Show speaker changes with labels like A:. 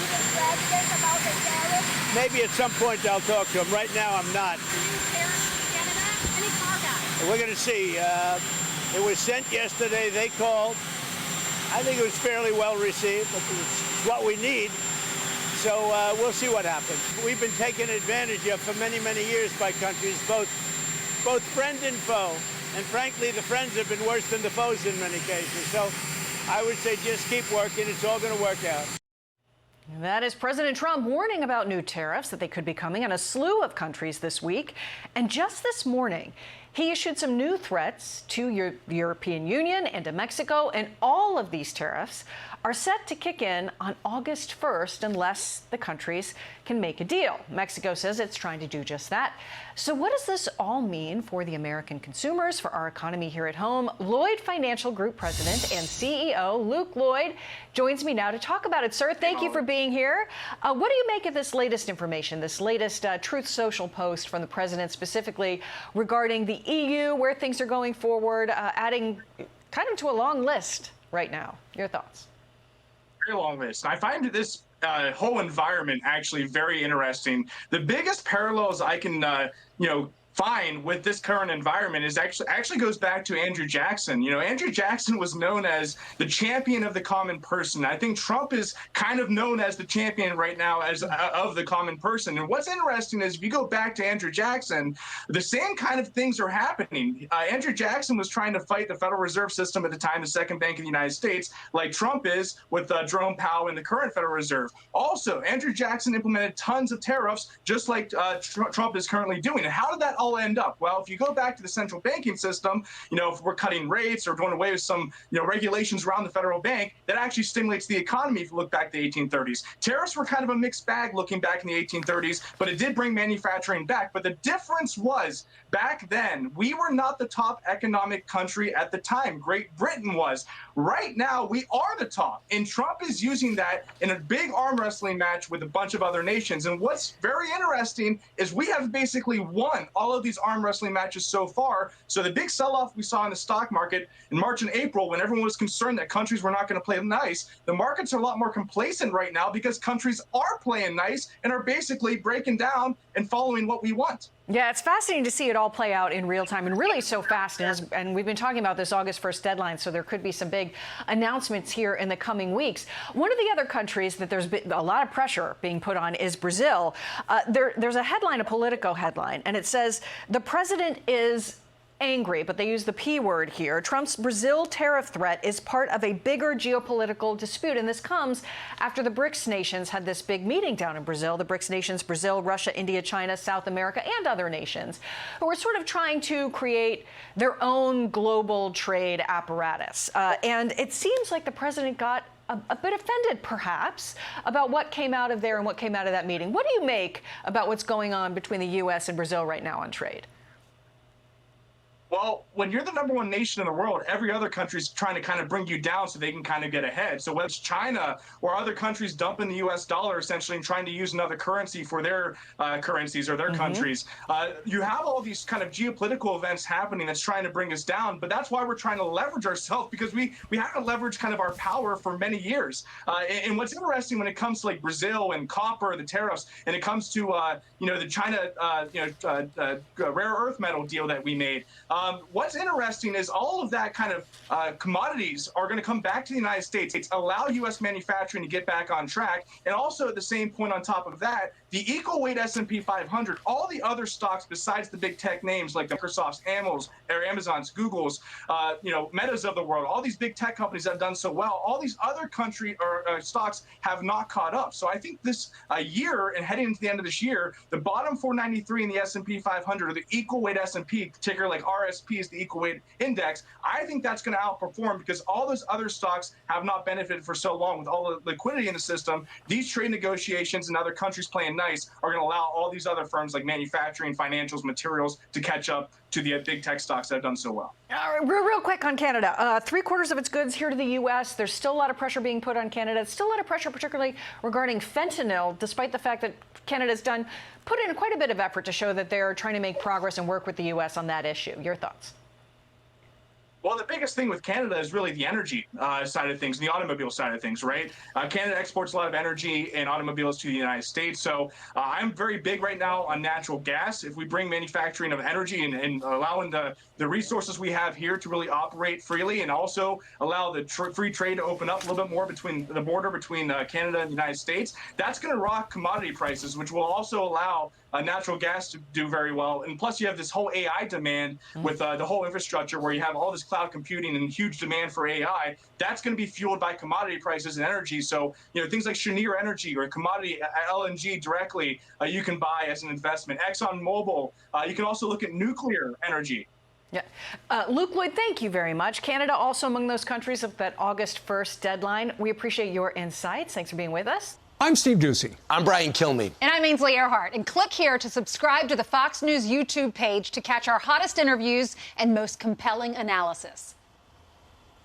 A: to the president about the tariffs?
B: Maybe at some point I'll talk to him. Right now, I'm not.
A: New tariffs to Canada? Any carve-outs?
B: We're going to see. It was sent yesterday. They called. I think it was fairly well received, but it's what we need. So we'll see what happens. We've been taken advantage of for many, many years by countries, both friend and foe. And frankly, the friends have been worse than the foes in many cases. So I would say just keep working. It's all going to work out.
C: That is President Trump warning about new tariffs that they could be coming on a slew of countries this week. And just this morning, he issued some new threats to the European Union and to Mexico, and all of these tariffs are set to kick in on August 1st unless the countries can make a deal. Mexico says it's trying to do just that. So what does this all mean for the American consumers, for our economy here at home? Lloyd Financial Group President and CEO Luke Lloyd joins me now to talk about it. Sir, thank you for being here. What do you make of this latest information, this latest Truth Social post from the president specifically regarding the EU, where things are going forward, adding kind of to a long list right now? Your thoughts?
D: Very long list. I find this whole environment actually very interesting. The biggest parallels I can, find with this current environment is actually goes back to Andrew Jackson. Andrew Jackson was known as the champion of the common person. I think Trump is kind of known as the champion right now as of the common person. And what's interesting is if you go back to Andrew Jackson, the same kind of things are happening. Andrew Jackson was trying to fight the Federal Reserve System at the time, the second bank in the United States, like Trump is with Jerome Powell in the current Federal Reserve. Also, Andrew Jackson implemented tons of tariffs, just like Trump is currently doing. And how did that all end up? Well, if you go back to the central banking system, if we're cutting rates or doing away with some, regulations around the federal bank, that actually stimulates the economy if you look back to the 1830s. Tariffs were kind of a mixed bag looking back in the 1830s, but it did bring manufacturing back. But the difference was, back then, we were not the top economic country at the time. Great Britain was. Right now, we are the top. And Trump is using that in a big arm wrestling match with a bunch of other nations. And what's very interesting is we have basically won all of these arm wrestling matches so far. So the big sell-off we saw in the stock market in March and April, when everyone was concerned that countries were not going to play nice, the markets are a lot more complacent right now because countries are playing nice and are basically breaking down and following what we want.
C: Yeah, it's fascinating to see it all play out in real time and really so fast. And we've been talking about this August 1st deadline, so there could be some big announcements here in the coming weeks. One of the other countries that there's been a lot of pressure being put on is Brazil. There's a headline, a Politico headline, and it says the president is angry, but they use the P word here. Trump's Brazil tariff threat is part of a bigger geopolitical dispute. And this comes after the BRICS nations had this big meeting down in Brazil. The BRICS nations, Brazil, Russia, India, China, South America, and other nations who are sort of trying to create their own global trade apparatus. And it seems like the president got a bit offended, perhaps, about what came out of there and what came out of that meeting. What do you make about what's going on between the U.S. and Brazil right now on trade?
D: Well, when you're the #1 nation in the world, every other country's trying to kind of bring you down so they can kind of get ahead. So whether it's China or other countries dumping the U.S. dollar essentially and trying to use another currency for their currencies or their countries, you have all these kind of geopolitical events happening that's trying to bring us down. But that's why we're trying to leverage ourselves, because we have to leverage kind of our power for many years. And what's interesting when it comes to like Brazil and copper, the tariffs, and it comes to the China rare earth metal deal that we made. What's interesting is all of that kind of commodities are going to come back to the United States. It's allow U.S. manufacturing to get back on track. And also at the same point on top of that, the equal weight S&P 500, all the other stocks besides the big tech names like the Microsofts, Amazons, Googles, Metas of the world, all these big tech companies that have done so well, all these other country or stocks have not caught up. So I think this year and heading into the end of this year, the bottom 493 in the S&P 500 or the equal weight S&P, ticker like RSP is the equal weight index, I think that's going to outperform because all those other stocks have not benefited for so long with all the liquidity in the system. These trade negotiations and other countries playing nice are going to allow all these other firms like manufacturing, financials, materials to catch up to the big tech stocks that have done so well.
C: Real quick on Canada. 3/4 of its goods here to the U.S. There's still a lot of pressure being put on Canada. Still a lot of pressure, particularly regarding fentanyl, despite the fact that Canada's put in quite a bit of effort to show that they're trying to make progress and work with the U.S. on that issue. Your thoughts?
D: Well, the biggest thing with Canada is really the energy side of things, the automobile side of things, right? Canada exports a lot of energy and automobiles to the United States. So I'm very big right now on natural gas. If we bring manufacturing of energy and allowing the resources we have here to really operate freely, and also allow the free trade to open up a little bit more between the border between Canada and the United States, that's going to rock commodity prices, which will also allow natural gas to do very well. And plus, you have this whole AI demand with the whole infrastructure where you have all this cloud computing and huge demand for AI. That's going to be fueled by commodity prices and energy. So, things like Cheniere Energy or commodity LNG directly, you can buy as an investment. ExxonMobil, you can also look at nuclear energy.
C: Yeah. Luke, Lloyd, thank you very much. Canada also among those countries of that August 1st deadline. We appreciate your insights. Thanks for being with us.
E: I'm Steve Ducey.
F: I'm Brian Kilmeade.
G: And I'm Ainsley Earhart. And click here to subscribe to the Fox News YouTube page to catch our hottest interviews and most compelling analysis.